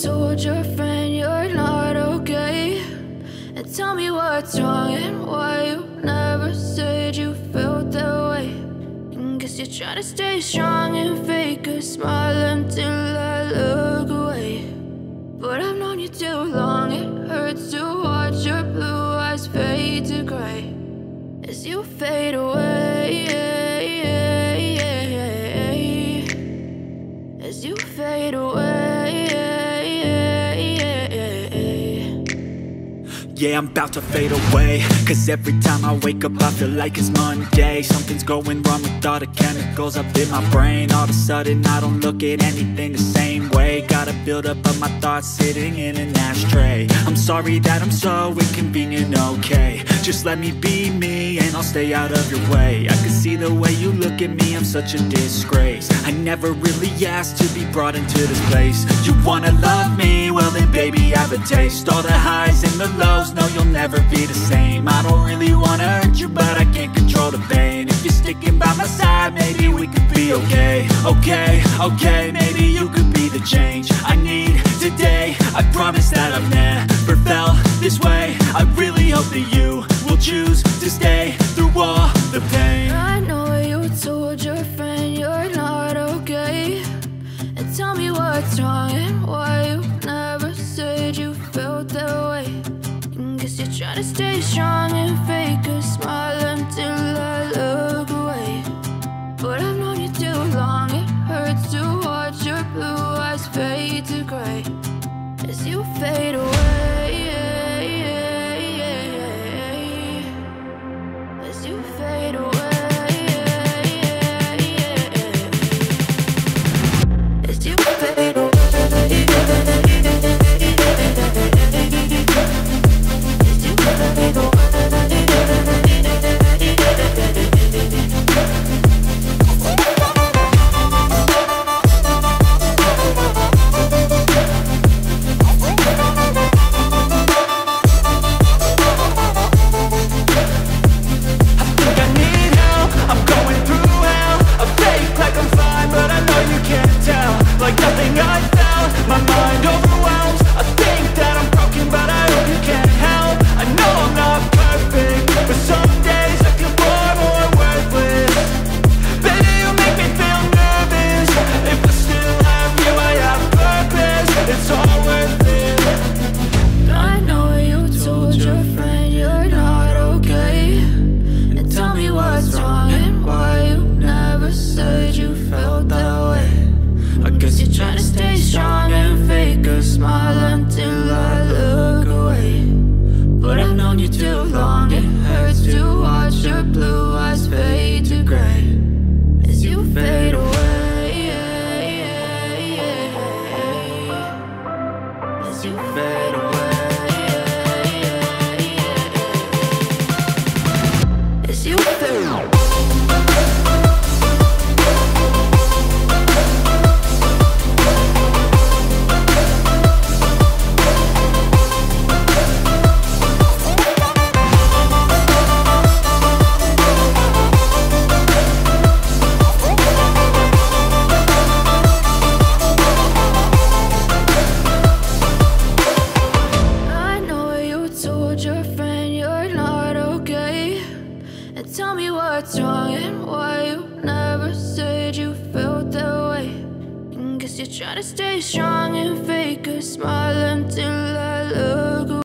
told your friend you're not okay, and tell me what's wrong and why you never said you felt that way. And guess you're trying to stay strong and fake a smile until I look away. But I've known you too long, it hurts to watch your blue eyes fade to gray as you fade away, as you fade away. Yeah, I'm about to fade away, cause every time I wake up I feel like it's Monday. Something's going wrong with all the chemicals up in my brain. All of a sudden I don't look at anything the same way. Gotta build up of my thoughts sitting in an ashtray. I'm sorry that I'm so inconvenient, okay. Just let me be me and I'll stay out of your way. I can see the way you look at me, I'm such a disgrace. I never really asked to be brought into this place. You wanna love me? Well then baby I have a taste. All the highs and the lows, no you'll never be the same. I don't really wanna hurt you but I can't control the pain. If you're sticking by my side maybe we could be okay. Okay, maybe you could be the change I need today. I promise that I've never felt this way. I really hope that you will choose to stay through all the pain. I know you told your friend you're not okay, and tell me what's wrong and why you never said you felt that way. And guess you're trying to stay strong and fake a smile until I look away. But I've known you too long, it hurts to watch your blue eyes fade to gray as you fade away, as you fade away, as you fade away. Try to stay strong and fake a smile until